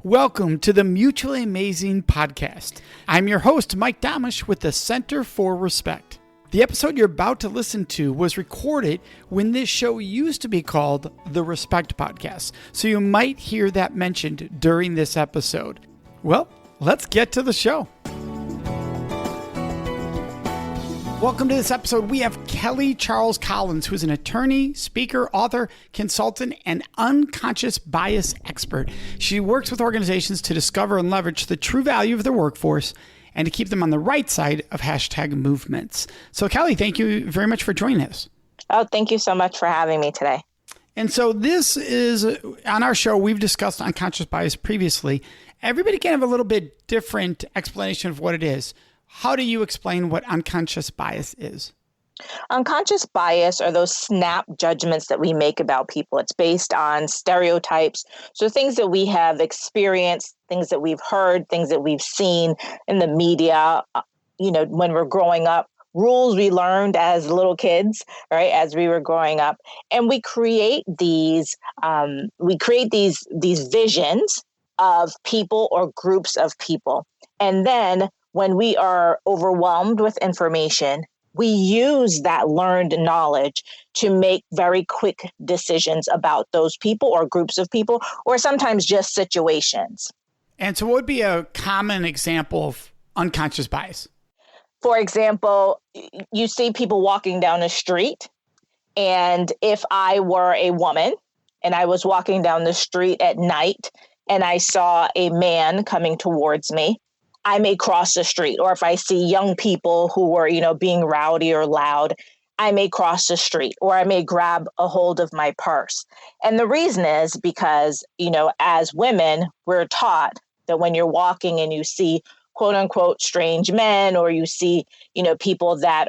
Welcome to the Mutually Amazing Podcast. I'm your host, Mike Domish with the Center for Respect. The episode you're about to listen to was recorded when this show used to be called the Respect Podcast, so you might hear that mentioned during this episode. Well, let's get to the show. Welcome to this episode. We have Kelly Charles Collins, who's an attorney, speaker, author, consultant, and unconscious bias expert. She works with organizations to discover and leverage the true value of their workforce and to keep them on the right side of hashtag movements. So Kelly, thank you very much for joining us. Oh, thank you so much for having me today. And so this is, on our show, we've discussed unconscious bias previously. Everybody can have a little bit different explanation of what it is. How do you explain what unconscious bias is? Unconscious bias are those snap judgments that we make about people. It's based on stereotypes. So things that we have experienced, things that we've heard, things that we've seen in the media, when we're growing up, rules we learned as little kids, right, as we were growing up. And we create these visions of people or groups of people. And then when we are overwhelmed with information, we use that learned knowledge to make very quick decisions about those people or groups of people, or sometimes just situations. And so what would be a common example of unconscious bias? For example, you see people walking down a street, and if I were a woman and I was walking down the street at night and I saw a man coming towards me, I may cross the street. Or if I see young people who were, being rowdy or loud, I may cross the street, or I may grab a hold of my purse. And the reason is because, as women, we're taught that when you're walking and you see quote unquote strange men, or you see, people that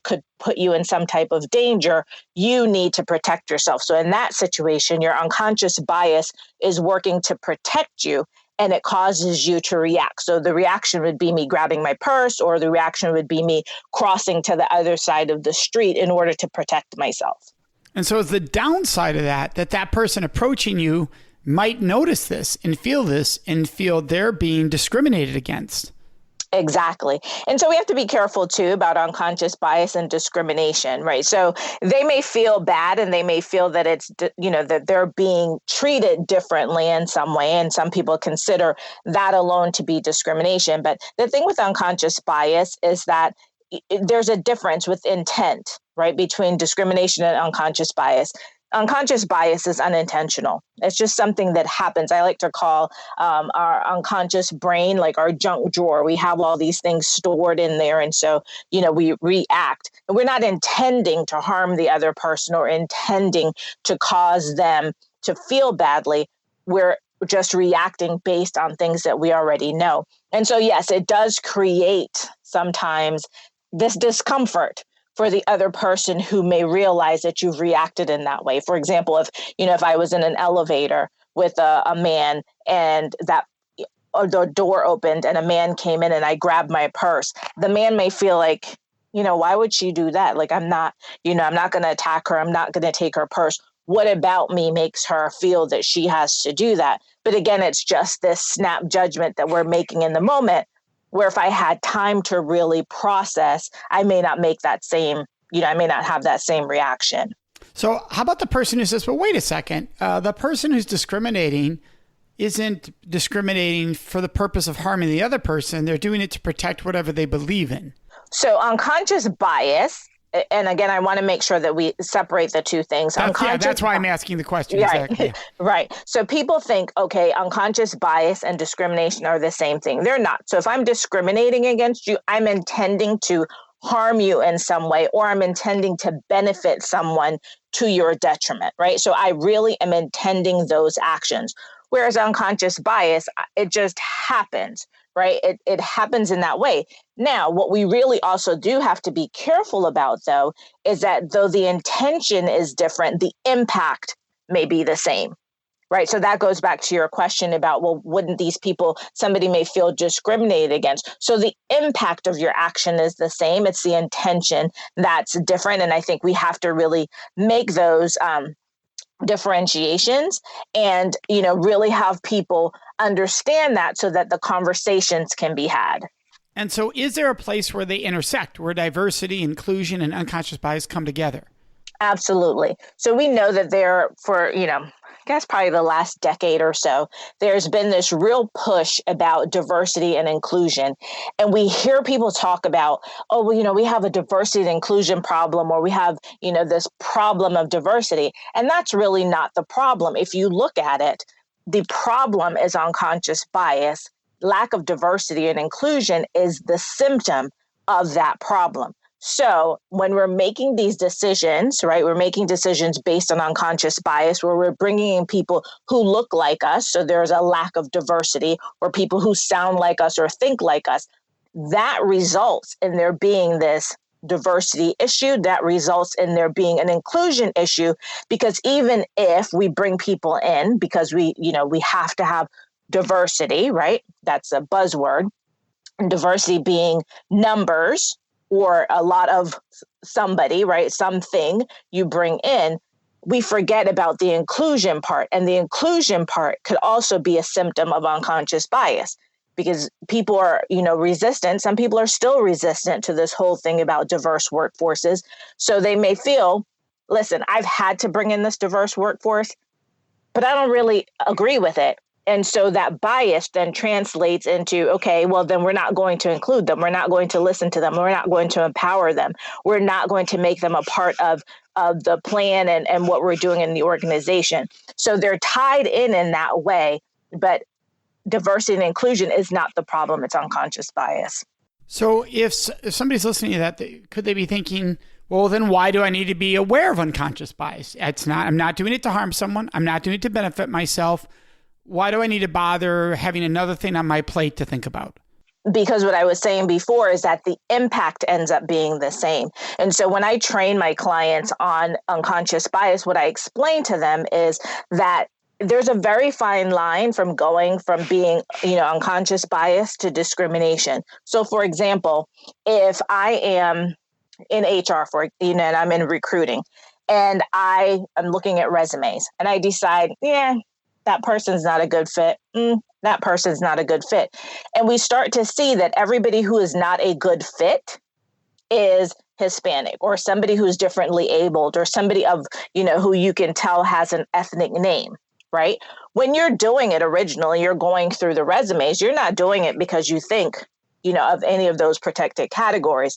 could put you in some type of danger, you need to protect yourself. So in that situation, your unconscious bias is working to protect you, and it causes you to react. So the reaction would be me grabbing my purse, or the reaction would be me crossing to the other side of the street in order to protect myself. And so is the downside of that person approaching you might notice this and feel they're being discriminated against. Exactly. And so we have to be careful too about unconscious bias and discrimination, right? So they may feel bad and they may feel that it's, that they're being treated differently in some way. And some people consider that alone to be discrimination. But the thing with unconscious bias is that there's a difference with intent, right, between discrimination and unconscious bias. Unconscious bias is unintentional. It's just something that happens. I like to call our unconscious brain like our junk drawer. We have all these things stored in there. And so, we react. And we're not intending to harm the other person or intending to cause them to feel badly. We're just reacting based on things that we already know. And so, yes, it does create sometimes this discomfort for the other person who may realize that you've reacted in that way. For example, if I was in an elevator with a man and the door opened and a man came in and I grabbed my purse, the man may feel like, why would she do that? Like, I'm not going to attack her. I'm not going to take her purse. What about me makes her feel that she has to do that? But again, it's just this snap judgment that we're making in the moment, where if I had time to really process, I may not make that same, I may not have that same reaction. So how about the person who says, well, wait a second, the person who's discriminating isn't discriminating for the purpose of harming the other person. They're doing it to protect whatever they believe in. So unconscious bias, and again, I want to make sure that we separate the two things. That's why I'm asking the question. Right. Exactly. Right. So people think, okay, unconscious bias and discrimination are the same thing. They're not. So if I'm discriminating against you, I'm intending to harm you in some way, or I'm intending to benefit someone to your detriment, right? So I really am intending those actions. Whereas unconscious bias, it just happens, right? It happens in that way. Now, what we really also do have to be careful about, though, is that though the intention is different, the impact may be the same, right? So that goes back to your question about, well, wouldn't these people, somebody may feel discriminated against? So the impact of your action is the same. It's the intention that's different. And I think we have to really make those differentiations and, really have people understand that so that the conversations can be had. And so is there a place where they intersect, where diversity, inclusion, and unconscious bias come together? Absolutely. So we know that there for, I guess probably the last decade or so, there's been this real push about diversity and inclusion. And we hear people talk about, oh, well, we have a diversity and inclusion problem, or we have, this problem of diversity. And that's really not the problem. If you look at it, the problem is unconscious bias. Lack of diversity and inclusion is the symptom of that problem. So when we're making these decisions, right, we're making decisions based on unconscious bias, where we're bringing in people who look like us. So there's a lack of diversity, or people who sound like us or think like us. That results in there being this diversity issue. That results in there being an inclusion issue, because even if we bring people in, because we have to have diversity, right? That's a buzzword. And diversity being numbers, or a lot of somebody, right? Something you bring in, we forget about the inclusion part. And the inclusion part could also be a symptom of unconscious bias, because people are, resistant. Some people are still resistant to this whole thing about diverse workforces. So they may feel, listen, I've had to bring in this diverse workforce, but I don't really agree with it. And so that bias then translates into, okay, well, then we're not going to include them. We're not going to listen to them. We're not going to empower them. We're not going to make them a part of the plan and what we're doing in the organization. So they're tied in that way. But diversity and inclusion is not the problem. It's unconscious bias. So if somebody's listening to that, could they be thinking, well, then why do I need to be aware of unconscious bias? I'm not doing it to harm someone. I'm not doing it to benefit myself. Why do I need to bother having another thing on my plate to think about? Because what I was saying before is that the impact ends up being the same. And so when I train my clients on unconscious bias, what I explain to them is that there's a very fine line from going from being, unconscious bias to discrimination. So for example, if I am in HR and I'm in recruiting, and I am looking at resumes and I decide, that person's not a good fit. That person's not a good fit. And we start to see that everybody who is not a good fit is Hispanic, or somebody who's differently abled, or somebody of, who you can tell has an ethnic name, right? When you're doing it originally, you're going through the resumes, you're not doing it because you think, of any of those protected categories.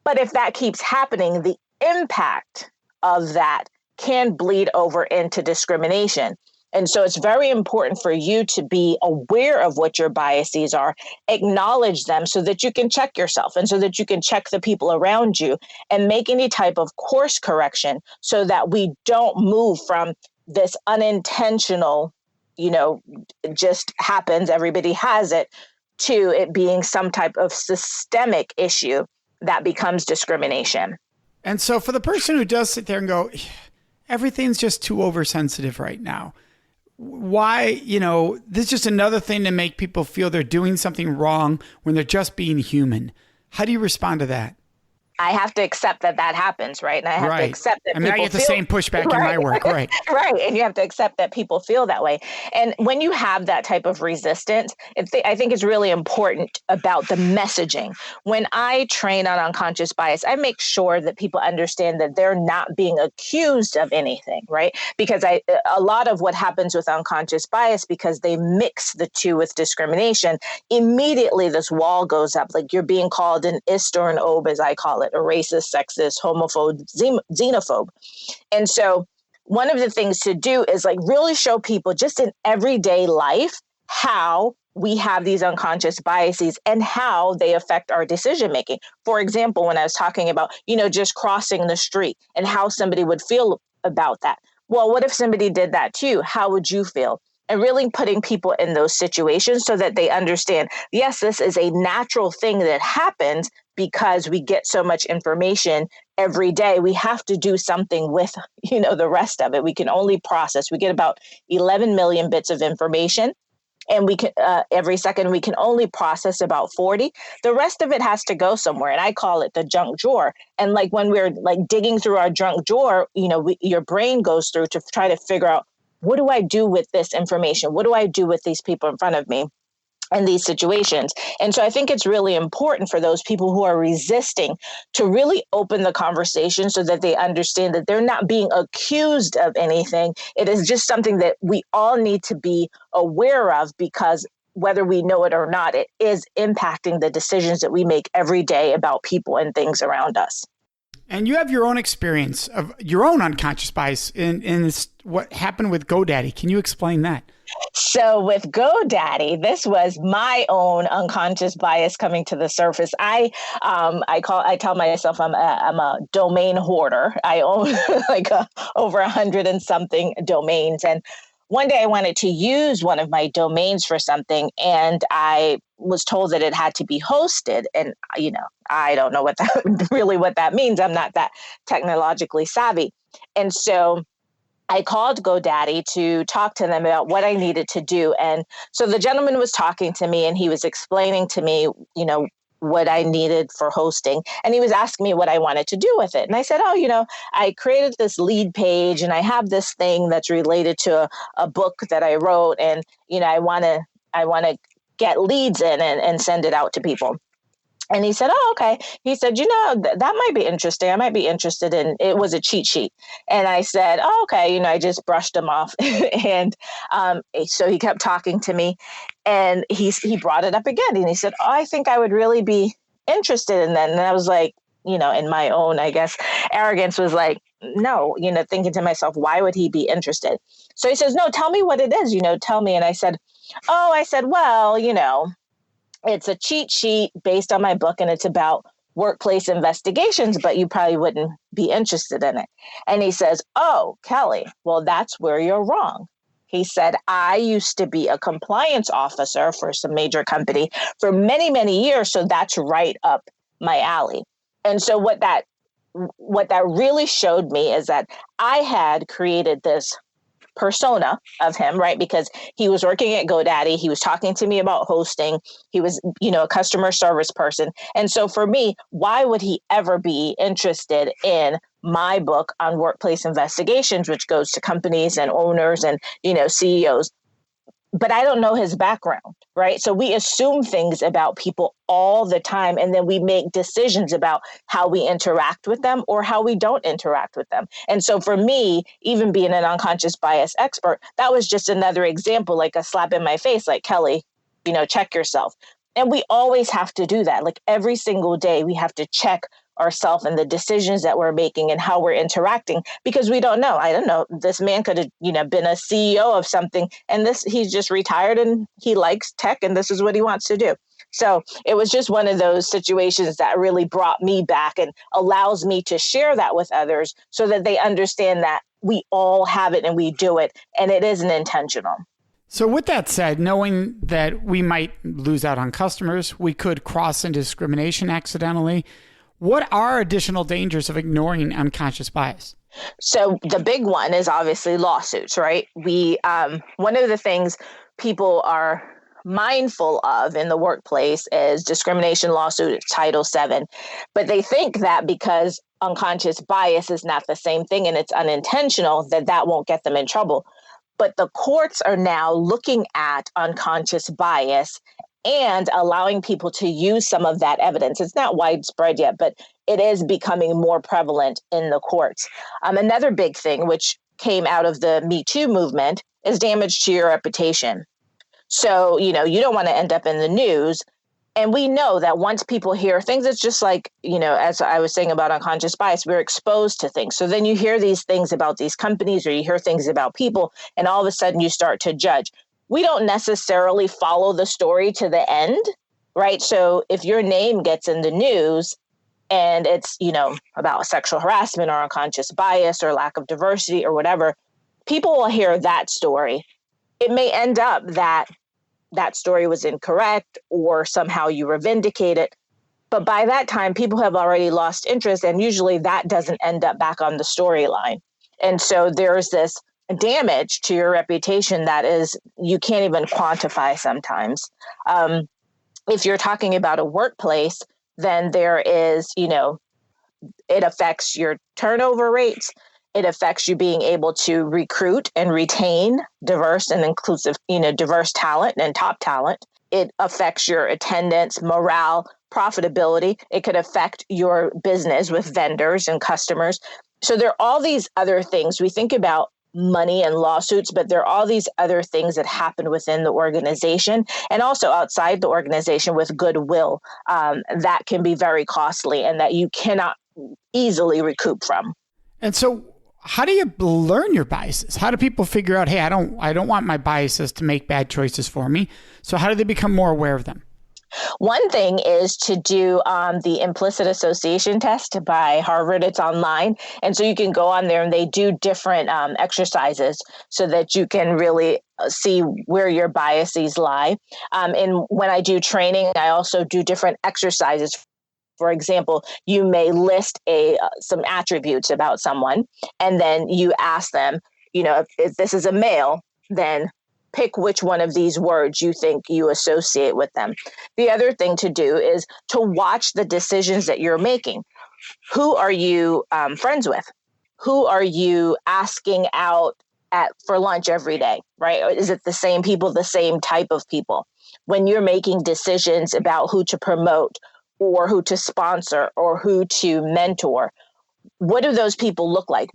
But if that keeps happening, the impact of that can bleed over into discrimination. And so it's very important for you to be aware of what your biases are, acknowledge them so that you can check yourself and so that you can check the people around you and make any type of course correction so that we don't move from this unintentional, just happens, everybody has it, to it being some type of systemic issue that becomes discrimination. And so for the person who does sit there and go, everything's just too oversensitive right now. Why, this is just another thing to make people feel they're doing something wrong when they're just being human. How do you respond to that? I have to accept that happens, right? And I have to accept that I get the same pushback in my work, right? Right. And you have to accept that people feel that way. And when you have that type of resistance, I think it's really important about the messaging. When I train on unconscious bias, I make sure that people understand that they're not being accused of anything, right? Because a lot of what happens with unconscious bias, because they mix the two with discrimination, immediately this wall goes up, like you're being called an ist or an ob, as I call it, a racist, sexist, homophobe, xenophobe. And so one of the things to do is really show people just in everyday life how we have these unconscious biases and how they affect our decision making. For example, when I was talking about, just crossing the street and how somebody would feel about that. Well, what if somebody did that to you? How would you feel? And really putting people in those situations so that they understand, yes, this is a natural thing that happens because we get so much information every day. We have to do something with, the rest of it. We can only process. We get about 11 million bits of information. and we can every second we can only process about 40. The rest of it has to go somewhere, and I call it the junk drawer. And like when we're like digging through our junk drawer, your brain goes through to try to figure out, what do I do with this information? What do I do with these people in front of me in these situations? And so I think it's really important for those people who are resisting to really open the conversation so that they understand that they're not being accused of anything. It is just something that we all need to be aware of, because whether we know it or not, it is impacting the decisions that we make every day about people and things around us. And you have your own experience of your own unconscious bias in this, what happened with GoDaddy. Can you explain that? So with GoDaddy, this was my own unconscious bias coming to the surface. I tell myself I'm a domain hoarder. I own over 100 and something domains. And one day I wanted to use one of my domains for something, and I was told that it had to be hosted. And, I don't know what that means. I'm not that technologically savvy. And so I called GoDaddy to talk to them about what I needed to do. And so the gentleman was talking to me, and he was explaining to me, what I needed for hosting. And he was asking me what I wanted to do with it. And I said, I created this lead page, and I have this thing that's related to a book that I wrote. And, I want to get leads in and send it out to people. And he said, oh, okay. He said, that might be interesting. I might be interested in, it was a cheat sheet. And I said, oh, okay. I just brushed him off. And so he kept talking to me, and he brought it up again. And he said, oh, I think I would really be interested in that. And I was like, in my own, I guess, arrogance was like, no, thinking to myself, why would he be interested? So he says, no, tell me what it is, tell me. And I said, well, it's a cheat sheet based on my book, and it's about workplace investigations, but you probably wouldn't be interested in it. And he says, oh, Kelly, well, that's where you're wrong. He said, I used to be a compliance officer for some major company for many, many years. So that's right up my alley. And so what that really showed me is that I had created this persona of him, right? Because he was working at GoDaddy. He was talking to me about hosting. He was, a customer service person. And so for me, why would he ever be interested in my book on workplace investigations, which goes to companies and owners and, CEOs? But I don't know his background, right? So we assume things about people all the time, and then we make decisions about how we interact with them or how we don't interact with them. And so for me, even being an unconscious bias expert, that was just another example, like a slap in my face, like, Kelly, check yourself. And we always have to do that. Like every single day, we have to check ourselves and the decisions that we're making and how we're interacting, because we don't know. I don't know. This man could have, been a CEO of something, and he's just retired and he likes tech, and this is what he wants to do. So it was just one of those situations that really brought me back and allows me to share that with others so that they understand that we all have it and we do it, and it isn't intentional. So with that said, knowing that we might lose out on customers, we could cross into discrimination accidentally. What are additional dangers of ignoring unconscious bias? So the big one is obviously lawsuits, right? One of the things people are mindful of in the workplace is discrimination lawsuit, Title VII. But they think that because unconscious bias is not the same thing and it's unintentional, that won't get them in trouble. But the courts are now looking at unconscious bias and allowing people to use some of that evidence. It's not widespread yet, but it is becoming more prevalent in the courts. Another big thing, which came out of the Me Too movement, is damage to your reputation. So, you don't want to end up in the news. And we know that once people hear things, it's just like, as I was saying about unconscious bias, we're exposed to things. So then you hear these things about these companies, or you hear things about people, and all of a sudden you start to judge. We don't necessarily follow the story to the end, right? So if your name gets in the news and it's, about sexual harassment or unconscious bias or lack of diversity or whatever, people will hear that story. It may end up that story was incorrect or somehow you were vindicated. But by that time, people have already lost interest, and usually that doesn't end up back on the storyline. And so there's this damage to your reputation that is, you can't even quantify sometimes. If you're talking about a workplace, then there is, it affects your turnover rates. It affects you being able to recruit and retain diverse and inclusive, diverse talent and top talent. It affects your attendance, morale, profitability. It could affect your business with vendors and customers. So there are all these other things. We think about money and lawsuits, but there are all these other things that happen within the organization and also outside the organization with goodwill that can be very costly and that you cannot easily recoup from. And so how do you learn your biases? How do people figure out, hey, I don't want my biases to make bad choices for me. So how do they become more aware of them? One thing is to do the implicit association test by Harvard. It's online. And so you can go on there and they do different exercises so that you can really see where your biases lie. And when I do training, I also do different exercises. For example, you may list some attributes about someone, and then you ask them, if this is a male, then pick which one of these words you think you associate with them. The other thing to do is to watch the decisions that you're making. Who are you friends with? Who are you asking out for lunch every day, right? Or is it the same people, the same type of people? When you're making decisions about who to promote or who to sponsor or who to mentor, what do those people look like?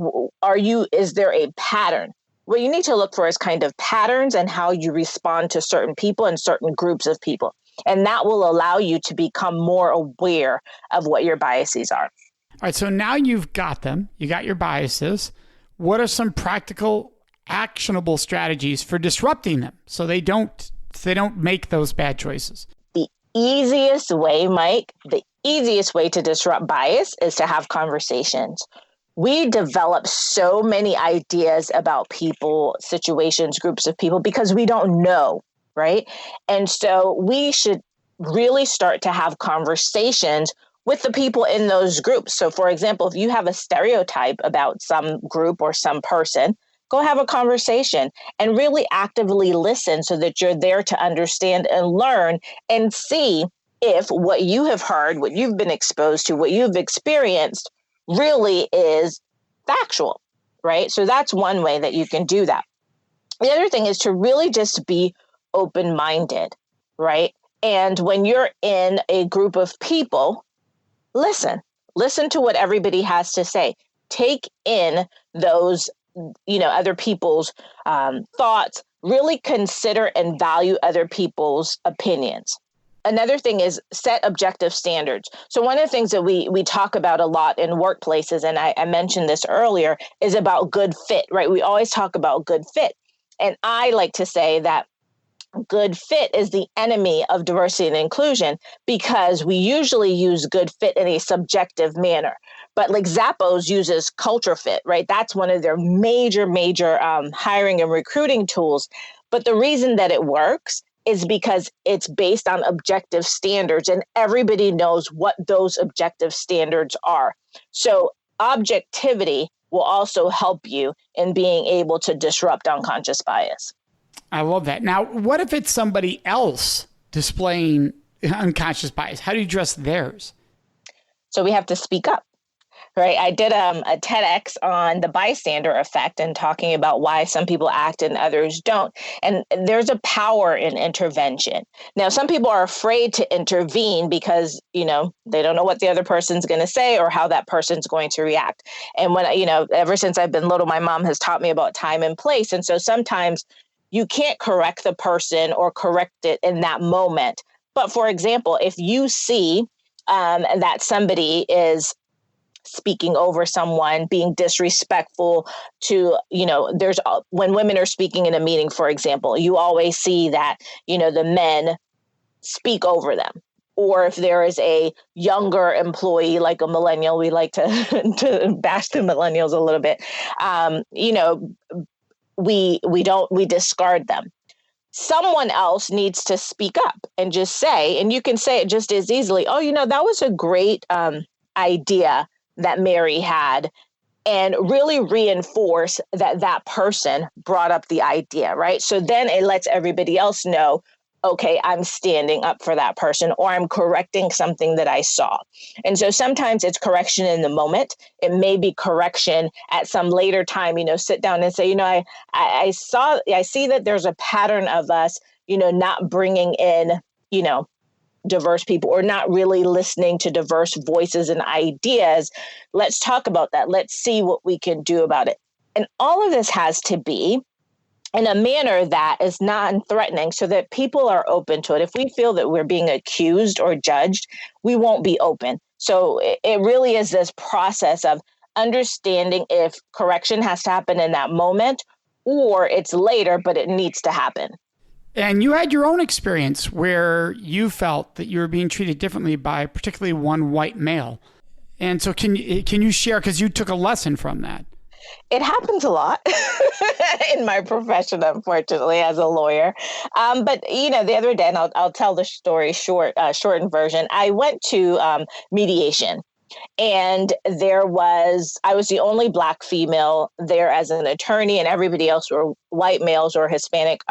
Is there a pattern? What you need to look for is kind of patterns and how you respond to certain people and certain groups of people. And that will allow you to become more aware of what your biases are. All right. So now you've got them. You got your biases. What are some practical, actionable strategies for disrupting them so they don't make those bad choices? The easiest way, Mike, the easiest way to disrupt bias is to have conversations. We develop so many ideas about people, situations, groups of people because we don't know, right? And so we should really start to have conversations with the people in those groups. So for example, if you have a stereotype about some group or some person, go have a conversation and really actively listen so that you're there to understand and learn and see if what you have heard, what you've been exposed to, what you've experienced really is factual, right? So that's one way that you can do that. The other thing is to really just be open-minded, right? And when you're in a group of people, listen to what everybody has to say. Take in those, other people's thoughts, really consider and value other people's opinions. Another thing is set objective standards. So one of the things that we talk about a lot in workplaces, and I mentioned this earlier, is about good fit, right? We always talk about good fit. And I like to say that good fit is the enemy of diversity and inclusion because we usually use good fit in a subjective manner. But like Zappos uses culture fit, right? That's one of their major hiring and recruiting tools. But the reason that it works is because it's based on objective standards and everybody knows what those objective standards are. So objectivity will also help you in being able to disrupt unconscious bias. I love that. Now, what if it's somebody else displaying unconscious bias? How do you address theirs? So we have to speak up. Right. I did a TEDx on the bystander effect and talking about why some people act and others don't. And there's a power in intervention. Now, some people are afraid to intervene because, they don't know what the other person's going to say or how that person's going to react. And when, ever since I've been little, my mom has taught me about time and place. And so sometimes you can't correct the person or correct it in that moment. But for example, if you see that somebody is speaking over someone, being disrespectful to, when women are speaking in a meeting, for example, you always see that, the men speak over them. Or if there is a younger employee, like a millennial, we like to, to bash the millennials a little bit, we discard them. Someone else needs to speak up and just say, and you can say it just as easily, that was a great idea that Mary had. and really reinforce that that person brought up the idea, right? So then it lets everybody else know, okay, I'm standing up for that person, or I'm correcting something that I saw. And so sometimes it's correction in the moment. It may be correction at some later time, sit down and say, I see that there's a pattern of us, not bringing in, diverse people, or not really listening to diverse voices and ideas. Let's talk about that. Let's see what we can do about it. And all of this has to be in a manner that is non-threatening, so that people are open to it. If we feel that we're being accused or judged, we won't be open. So it really is this process of understanding if correction has to happen in that moment or it's later, but it needs to happen. And you had your own experience where you felt that you were being treated differently by particularly one white male. And so can you share, because you took a lesson from that? It happens a lot in my profession, unfortunately, as a lawyer. But, the other day, and I'll tell the story shortened version, I went to mediation. And I was the only Black female there as an attorney, and everybody else were white males or Hispanic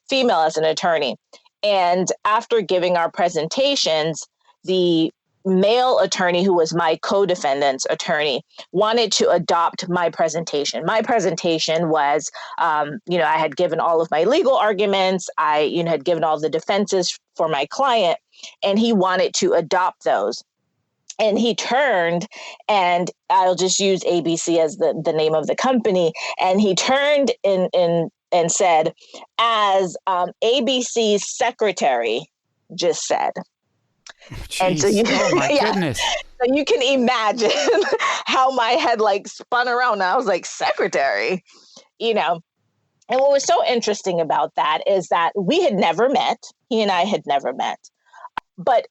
female as an attorney. And after giving our presentations, the male attorney, who was my co-defendant's attorney, wanted to adopt my presentation. My presentation was, I had given all of my legal arguments. I, had given all the defenses for my client, and he wanted to adopt those. And he turned, and I'll just use ABC as the name of the company. And he turned and said, as ABC's secretary just said. And so oh my goodness. So you can imagine how my head spun around. And I was like, secretary, And what was so interesting about that is that we had never met. He and I had never met. But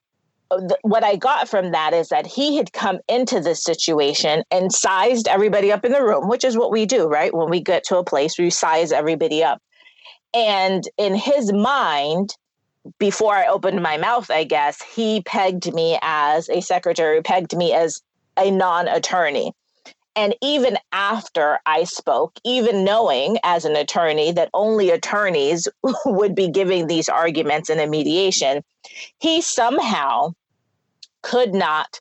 what I got from that is that he had come into this situation and sized everybody up in the room, which is what we do, right? When we get to a place, we size everybody up. And in his mind, before I opened my mouth, I guess, he pegged me as a secretary, pegged me as a non-attorney. And even after I spoke, even knowing as an attorney that only attorneys would be giving these arguments in a mediation, he somehow could not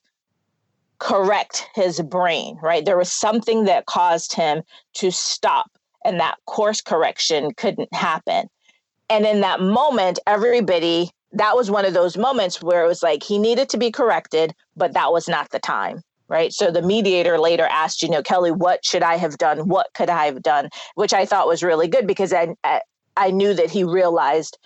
correct his brain, right? There was something that caused him to stop, and that course correction couldn't happen. And in that moment, that was one of those moments where it was like he needed to be corrected, but that was not the time. Right. So the mediator later asked, Kelly, what should I have done? What could I have done? Which I thought was really good, because I knew that he realized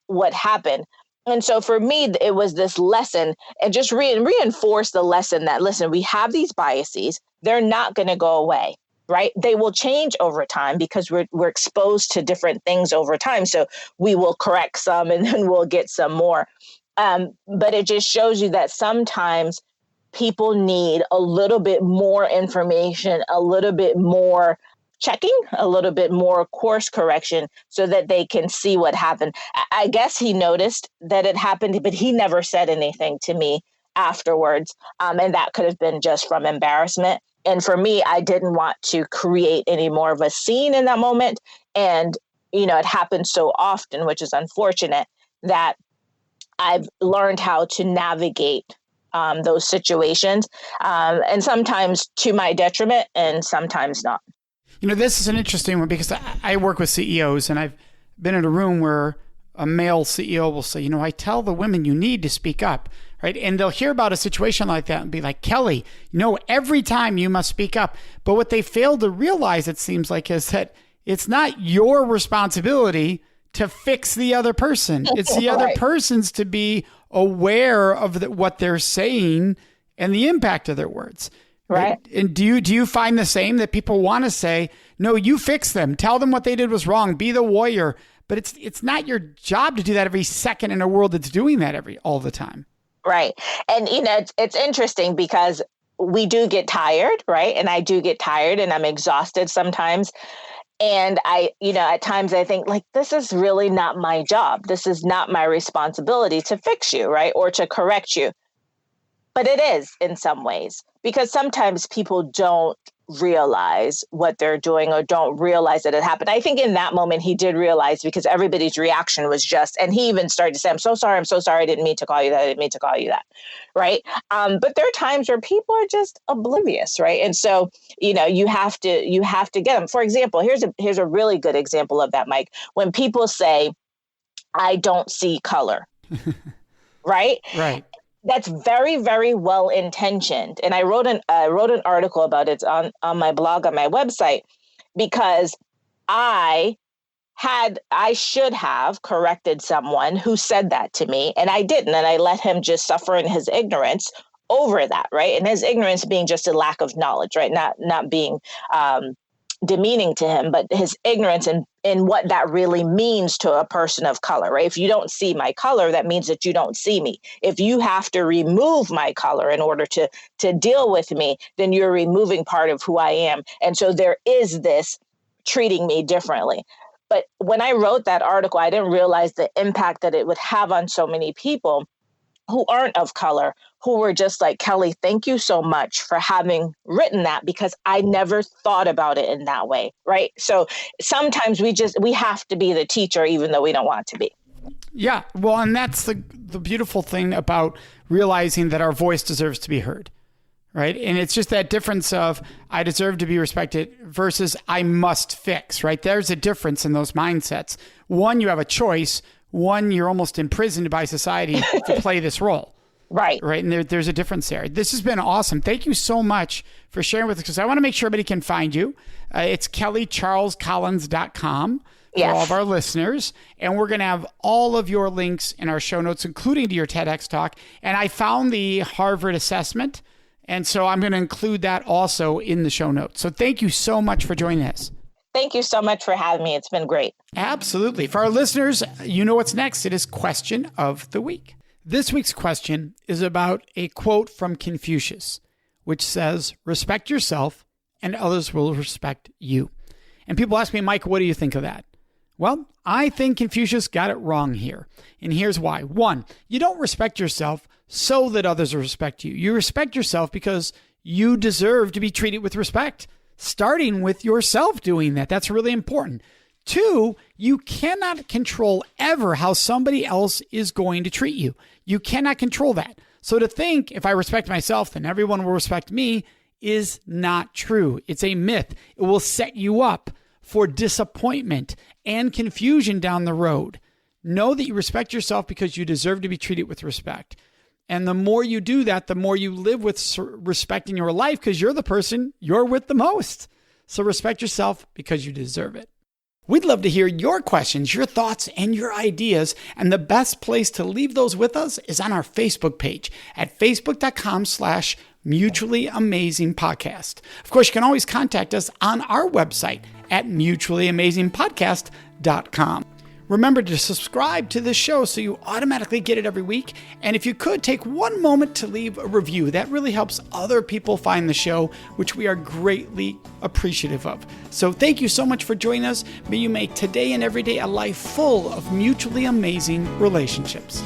what happened. And so for me, it was this lesson, and just reinforce the lesson that, listen, we have these biases. They're not going to go away. Right. They will change over time because we're exposed to different things over time. So we will correct some and then we'll get some more. But it just shows you that sometimes people need a little bit more information, a little bit more checking, a little bit more course correction, so that they can see what happened. I guess he noticed that it happened, but he never said anything to me afterwards. And that could have been just from embarrassment. And for me, I didn't want to create any more of a scene in that moment. And, it happens so often, which is unfortunate, that I've learned how to navigate those situations, and sometimes to my detriment and sometimes not. This is an interesting one, because I work with CEOs, and I've been in a room where a male CEO will say, I tell the women you need to speak up, right? And they'll hear about a situation like that and be like, Kelly, every time you must speak up. But what they fail to realize, it seems like, is that it's not your responsibility to fix the other person. It's the other person's to be aware of what they're saying and the impact of their words. Right. And do you find the same, that people want to say, no, you fix them, tell them what they did was wrong, be the warrior, but it's not your job to do that every second in a world that's doing that all the time. Right. And, it's interesting because we do get tired, right? And I do get tired, and I'm exhausted sometimes. And at times I think, this is really not my job. This is not my responsibility to fix you, right? Or to correct you. But it is in some ways, because sometimes people don't realize what they're doing or don't realize that it happened. I think in that moment he did realize, because everybody's reaction was just, and he even started to say, I'm so sorry, I didn't mean to call you that, I didn't mean to call you that, right? But there are times where people are just oblivious, right? And so, you have to get them. For example, here's a really good example of that, Mike. When people say, I don't see color, right? Right. That's very, very well intentioned. And I wrote an article about it on my blog, on my website, because I should have corrected someone who said that to me, and I didn't. And I let him just suffer in his ignorance over that, right? And his ignorance being just a lack of knowledge, right? Not being demeaning to him, but his ignorance in what that really means to a person of color, right? If you don't see my color, that means that you don't see me. If you have to remove my color in order to deal with me, then you're removing part of who I am. And so there is this treating me differently. But when I wrote that article, I didn't realize the impact that it would have on so many people who aren't of color, who were just like, Kelly, thank you so much for having written that, because I never thought about it in that way, right? So sometimes we have to be the teacher, even though we don't want to be. Yeah, well, and that's the beautiful thing about realizing that our voice deserves to be heard, right? And it's just that difference of I deserve to be respected versus I must fix, right? There's a difference in those mindsets. One, you have a choice. One, you're almost imprisoned by society to play this role. Right. Right. And there's a difference there. This has been awesome. Thank you so much for sharing with us, because I want to make sure everybody can find you. It's kellycharlescollins.com for all of our listeners. And we're going to have all of your links in our show notes, including to your TEDx talk. And I found the Harvard assessment. And so I'm going to include that also in the show notes. So thank you so much for joining us. Thank you so much for having me. It's been great. Absolutely. For our listeners, you know what's next. It is Question of the Week. This week's question is about a quote from Confucius, which says, respect yourself and others will respect you. And people ask me, Mike, what do you think of that? Well, I think Confucius got it wrong here. And here's why. One, you don't respect yourself so that others will respect you. You respect yourself because you deserve to be treated with respect. Starting with yourself doing that. That's really important. Two, you cannot control ever how somebody else is going to treat you. You cannot control that. So to think if I respect myself, then everyone will respect me is not true. It's a myth. It will set you up for disappointment and confusion down the road. Know that you respect yourself because you deserve to be treated with respect. And the more you do that, the more you live with respect in your life, because you're the person you're with the most. So respect yourself because you deserve it. We'd love to hear your questions, your thoughts, and your ideas. And the best place to leave those with us is on our Facebook page at facebook.com/Mutually Amazing Podcast. Of course, you can always contact us on our website at mutuallyamazingpodcast.com. Remember to subscribe to this show so you automatically get it every week. And if you could, take one moment to leave a review. That really helps other people find the show, which we are greatly appreciative of. So thank you so much for joining us. May you make today and every day a life full of mutually amazing relationships.